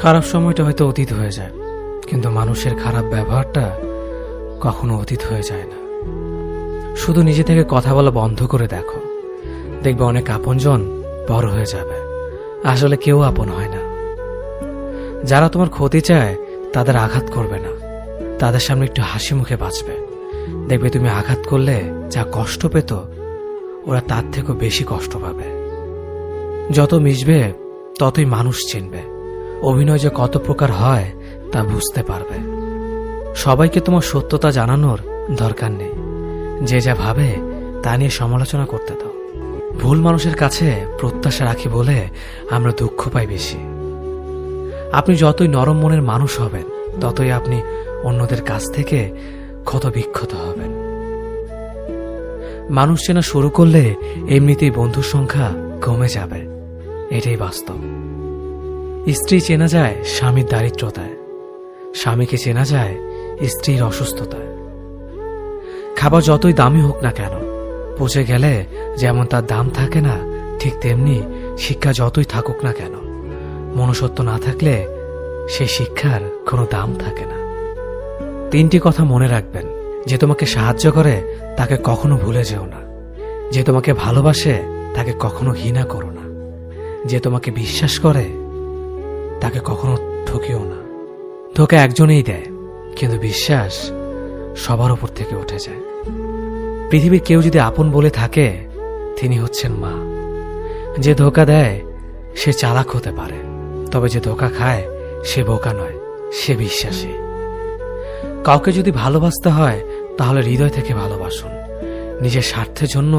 খারাপ সময়টা হয়তো অতীত হয়ে যায়, কিন্তু মানুষের খারাপ ব্যবহারটা কখনো অতীত হয়ে যায় না। শুধু নিজে থেকে কথা বলা বন্ধ করে দেখো, দেখবে অনেক আপনজন বড় হয়ে যাবে। আসলে কেউ আপন হয় না। যারা তোমার ক্ষতি চায় তাদের আঘাত করবে না, তাদের সামনে একটু হাসি মুখে বাঁচবে। দেখবে তুমি আঘাত করলে যা কষ্ট পেত, ওরা তার থেকেও বেশি কষ্ট পাবে। যত মিশবে ততই মানুষ চিনবে। অভিনয় যে কত প্রকার হয় তা বুঝতে পারবে। সবাইকে তোমার সত্যতা জানানোর দরকার নেই। যে যা ভাবে তা নিয়ে সমালোচনা করতে দাও। ভুল মানুষের কাছে প্রত্যাশা রাখি বলে আমরা দুঃখ পাই বেশি। আপনি যতই নরম মনের মানুষ হবেন, ততই আপনি অন্যদের কাছ থেকে ক্ষত বিক্ষত হবেন। মানুষ চেনা শুরু করলে এমনিতেই বন্ধুর সংখ্যা কমে যাবে, এটাই বাস্তব। স্ত্রী চেনা যায় স্বামীর দারিদ্রতায়, স্বামীকে চেনা যায় স্ত্রীর অসুস্থতায়। খাবার যতই দামি হোক না কেন, পচে গেলে যেমন তার দাম থাকে না, ঠিক তেমনি শিক্ষা যতই থাকুক না কেন, মনুষ্যত্ব না থাকলে সেই শিক্ষার কোনো দাম থাকে না। 3টি কথা মনে রাখবেন। যে তোমাকে সাহায্য করে তাকে কখনো ভুলে যেও না। যে তোমাকে ভালোবাসে তাকে কখনো ঘৃণা করো না। যে তোমাকে বিশ্বাস করে তাকে কখনো ঠকিও না। ধোঁকা একজনেই দেয়, কিন্তু বিশ্বাস সবার উপর থেকে উঠে যায়। পৃথিবীর কেউ যদি আপন বলে থাকে, তিনি হচ্ছেন মা। যে ধোঁকা দেয় সে চালাক হতে পারে, তবে যে ধোঁকা খায় সে বোকা নয়, সে বিশ্বাসী। কাউকে যদি ভালোবাসতে হয় তাহলে হৃদয় থেকে ভালোবাসুন। নিজের স্বার্থের জন্য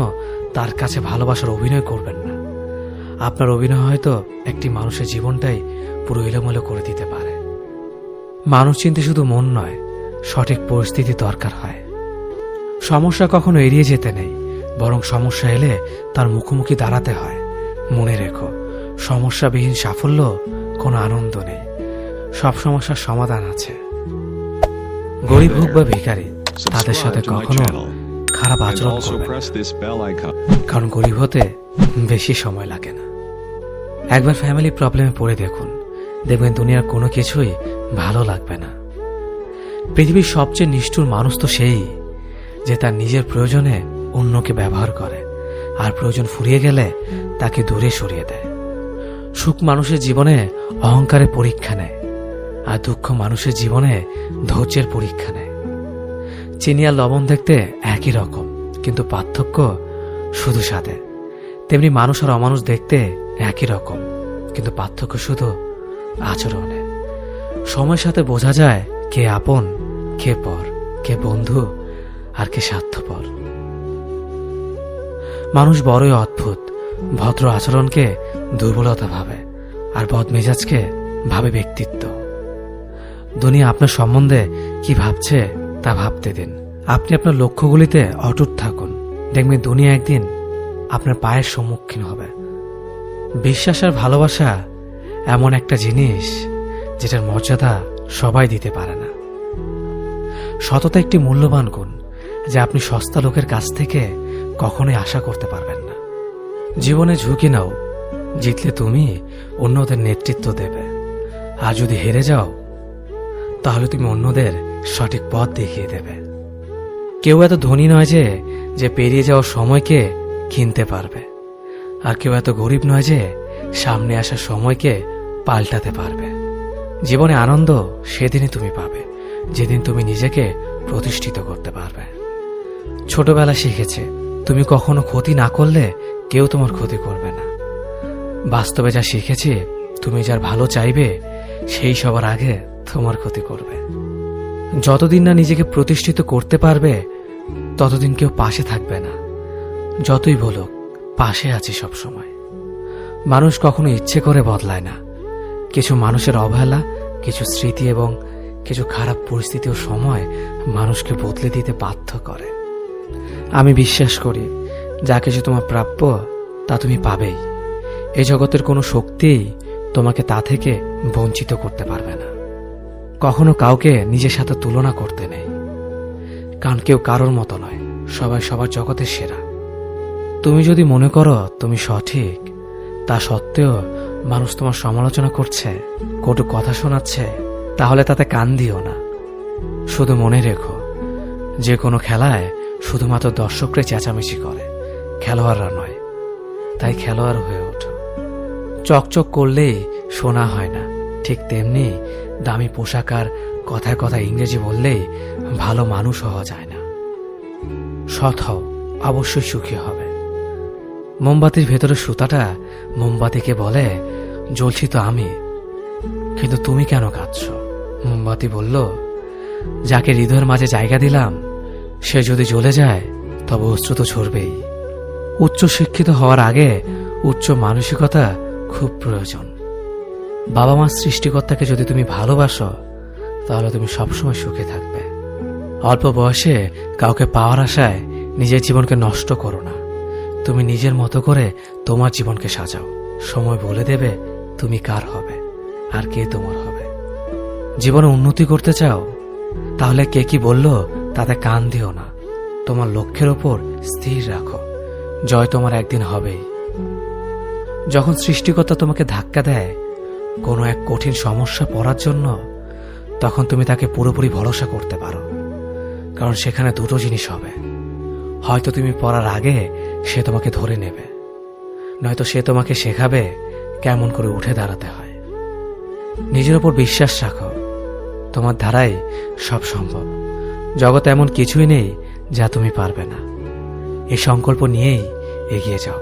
তার কাছে ভালোবাসার অভিনয় করবেন না। আপনার অভিনয় হয়তো একটি মানুষের জীবনটাই পুরো এলোমেলো করে দিতে পারে। মানুষ চিনতে শুধু মন নয়, সঠিক পরিস্থিতি দরকার হয়। সমস্যা কখনো এড়িয়ে যেতে নেই, বরং সমস্যা এলে তার মুখোমুখি দাঁড়াতে হয়। মনে রেখো, সমস্যাবিহীন সাফল্য কোনো আনন্দ নেই। সব সমস্যার সমাধান আছে। গরিব হোক বা ভিখারি, তাদের সাথে কখনো খারাপ আচরণ করবেন না, কারণ গরিব হতে বেশি সময় লাগে না। একবার ফ্যামিলি প্রবলেমে পড়ে দেখুন, দেখবেন দুনিয়ার কোনো কিছুই ভালো লাগবে না। পৃথিবীর সবচেয়ে নিষ্ঠুর মানুষ তো সেই, যে তার নিজের প্রয়োজনে অন্যকে ব্যবহার করে, আর প্রয়োজন ফুরিয়ে গেলে তাকে দূরে সরিয়ে দেয়। সুখ মানুষের জীবনে অহংকারের পরীক্ষা নেয়, আর দুঃখ মানুষের জীবনে ধৈর্যের পরীক্ষা নেয়। চিনি আর লবণ দেখতে একই রকম, কিন্তু পার্থক্য শুধু স্বাদে। তেমনি মানুষ আর অমানুষ দেখতে একই রকম, কিন্তু পার্থক্য শুধু আচরণে। সময়ের সাথে বোঝা যায় কে আপন, কে পর, কে বন্ধু আর কে স্বার্থপর। মানুষ বড়ই অদ্ভুত। ভদ্র আচরণকে দুর্বলতা ভাবে, আর বদমেজাজকে ভাবে ব্যক্তিত্ব। দুনিয়া আপনার সম্বন্ধে কি ভাবছে তা ভাবতে দিন। আপনি আপনার লক্ষ্যগুলিতে অটুট থাকুন, দেখবেন দুনিয়া একদিন আপনার পায়ের সম্মুখীন হবে। বিশ্বাস আর ভালোবাসা এমন একটা জিনিস যেটার মর্যাদা সবাই দিতে পারে না। সততা একটি মূল্যবান গুণ, যা আপনি সস্তা লোকের কাছ থেকে কখনোই আশা করতে পারবেন না। জীবনে ঝুঁকি নাও, জিতলে তুমি অন্যদের নেতৃত্ব দেবে, আর যদি হেরে যাও তাহলে তুমি অন্যদের সঠিক পথ দেখিয়ে দেবে। কেউ এত ধনী নয় যে পেরিয়ে যাওয়ার সময়কে কিনতে পারবে, আর কেউ এত গরিব নয় যে সামনে আসা সময়কে পাল্টাতে পারবে। জীবনে আনন্দ সেদিনই তুমি পাবে, যেদিন তুমি নিজেকে প্রতিষ্ঠিত করতে পারবে। ছোটবেলা শিখেছে, তুমি কখনো ক্ষতি না করলে কেউ তোমার ক্ষতি করবে না। বাস্তবে যা শিখেছি, তুমি যার ভালো চাইবে সেই সবার আগে তোমার ক্ষতি করবে। যতদিন না নিজেকে প্রতিষ্ঠিত করতে পারবে, ততদিন কেউ পাশে থাকবে না। যতই বলুক, পাশে আছি সব সময়। মানুষ কখনো ইচ্ছে করে বদলায় না। কিছু মানুষের অবহেলা, কিছু স্মৃতি এবং কিছু খারাপ পরিস্থিতি ও সময় মানুষকে বদলে দিতে বাধ্য করে। আমি বিশ্বাস করি, যা কিছু তোমার প্রাপ্য তা তুমি পাবেই। এই জগতের কোনো শক্তিই তোমাকে তা থেকে বঞ্চিত করতে পারবে না। কখনো কাউকে নিজের সাথে তুলনা করতে নেই, কারণ কেউ কারোর মতো নয়, সবাই সবার জগতের সেরা। তুমি যদি মনে করো তুমি সঠিক, তা সত্ত্বেও মানুষ তোমার সমালোচনা করছে, কটু কথা শোনাচ্ছে, তাহলে তাতে কান দিও না। শুধু মনে রেখো, যে কোনো খেলায় শুধুমাত্র দর্শকরা চেঁচামেচি করে, খেলোয়াড়রা নয়। তাই খেলোয়াড় হয়ে ওঠো। চকচক করলেই শোনা হয় না, ঠিক তেমনি দামি পোশাক আর কথায় কথায় ইংরেজি বললেই ভালো মানুষ হওয়া যায় না। সৎ হও, অবশ্যই সুখী হবে। মোমবাতির ভেতরে সুতাটা মোমবাতিকে বলে, জ্বলছি তো আমি, কিন্তু তুমি কেন কাঁদছ? মোমবাতি বলল, যাকে হৃদয়ের মাঝে জায়গা দিলাম সে যদি জ্বলে যায় তবে অশ্রু তো ঝরবেই। উচ্চ শিক্ষিত হওয়ার আগে উচ্চ মানসিকতা খুব প্রয়োজন। বাবা মার সৃষ্টিকর্তাকে যদি তুমি ভালোবাসো তাহলে তুমি সবসময় সুখে থাকবে। অল্প বয়সে কাউকে পাওয়ার আশায় নিজের জীবনকে নষ্ট করো না। তুমি নিজের মতো করে তোমার জীবনকে সাজাও। সময় বলে দেবে তুমি কার হবে আর কে তোমার হবে। জীবনে উন্নতি করতে চাও? তাহলে কে কি বলল তাতে কান দিও না। তোমার লক্ষ্যের ওপর স্থির রাখো, জয় তোমার একদিন হবেই। যখন সৃষ্টিকর্তা তোমাকে ধাক্কা দেয় কোনো এক কঠিন সমস্যা পড়ার জন্য, তখন তুমি তাকে পুরোপুরি ভরসা করতে পারো। কারণ সেখানে দুটো জিনিস হবে, হয়তো তুমি পড়ার আগে সে তোমাকে ধরে নেবে, নয়তো সে তোমাকে শেখাবে কেমন করে উঠে দাঁড়াতে হয়। নিজের ওপর বিশ্বাস রাখো, তোমার দ্বারাই সব সম্ভব। জগতে এমন কিছুই নেই যা তুমি পারবে না। এই সংকল্প নিয়েই এগিয়ে যাও,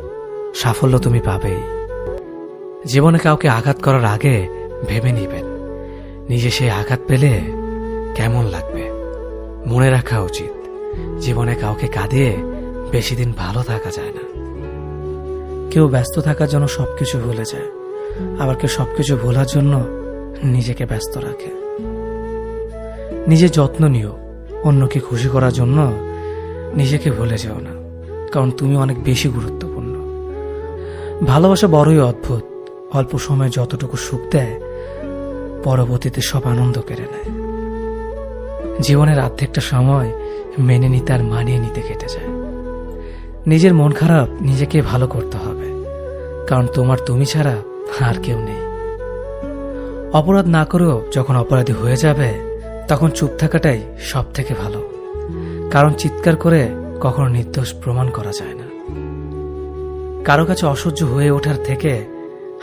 সাফল্য তুমি পাবেই। জীবনে কাউকে আঘাত করার আগে ভেবে নিবেন নিজে সেই আঘাত পেলে কেমন লাগবে। মনে রাখা উচিত, জীবনে কাউকে কাঁদিয়ে বেশি দিন ভালো থাকা যায় না। কেউ ব্যস্ত থাকার জন্য সবকিছু ভুলে যায়, আবার কেউ সবকিছু ভোলার জন্য নিজেকে ব্যস্ত রাখে। নিজের যত্ন নিও, অন্যকে খুশি করার জন্য নিজেকে ভুলে যেও না, কারণ তুমি অনেক বেশি গুরুত্বপূর্ণ। ভালোবাসা বড়ই অদ্ভুত, অল্প সময় যতটুকু সুখ দেয় পরবর্তীতে সব আনন্দ কেড়ে নেয়। জীবনের অর্ধেকটা সময় মেনে নিতে আর মানিয়ে নিতে কেটে যায়। নিজের মন খারাপ নিজেকে ভালো করতে হবে, কারণ তোমার তুমি ছাড়া আর কেউ নেই। অপরাধ না করেও যখন অপরাধী হয়ে যাবে তখন চুপ থাকাটাই সব থেকে ভালো, কারণ চিৎকার করে কখনো নির্দোষ প্রমাণ করা যায় না। কারো কাছে অসহ্য হয়ে ওঠার থেকে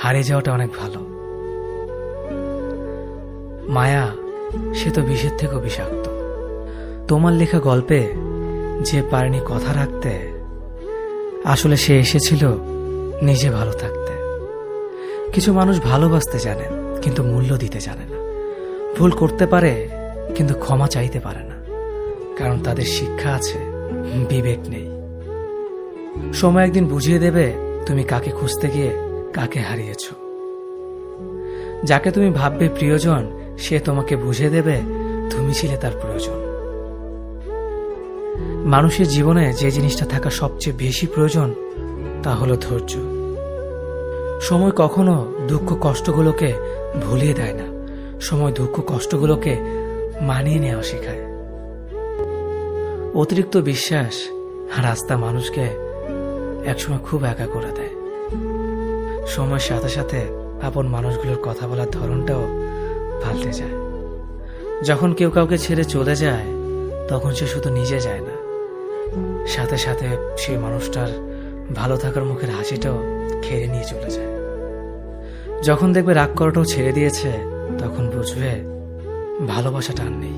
হারিয়ে যাওয়াটা অনেক ভালো। মায়া সে তো বিষের থেকেও বিষাক্ত। তোমার লেখা গল্পে যে পারেনি কথা রাখতে, আসলে সে এসেছিল নিজে ভালো থাকতে। কিছু মানুষ ভালোবাসতে জানে কিন্তু মূল্য দিতে জানে না। ভুল করতে পারে কিন্তু ক্ষমা চাইতে পারে না, কারণ তাদের শিক্ষা আছে, বিবেক নেই। সময় একদিন বুঝিয়ে দেবে তুমি কাকে খুঁজতে গিয়ে কাকে হারিয়েছ। যাকে তুমি ভাববে প্রিয়জন সে তোমাকে বুঝিয়ে দেবে তুমি ছিলে তার প্রয়োজন। মানুষের জীবনে যে জিনিসটা থাকা সবচেয়ে বেশি প্রয়োজন তা হলো ধৈর্য। সময় কখনো দুঃখ কষ্টগুলোকে ভুলিয়ে দেয় না, সময় দুঃখ কষ্টগুলোকে মানিয়ে নেওয়া শেখায়। অতিরিক্ত বিশ্বাস আর আস্থা মানুষকে একসময় খুব একা করে দেয়। সময়ের সাথে সাথে আপন মানুষগুলোর কথা বলার ধরনটাও পাল্টে যায়। যখন কেউ কাউকে ছেড়ে চলে যায় তখন সে শুধু নিজে যায় না, সাথে সাথে সেই মানুষটার ভালো থাকার মুখের হাসিটাও খেয়ে নিয়ে চলে যায়। যখন দেখবে রাগ করাটাও ছেড়ে দিয়েছে তখন বুঝবে ভালোবাসাটা আর নেই।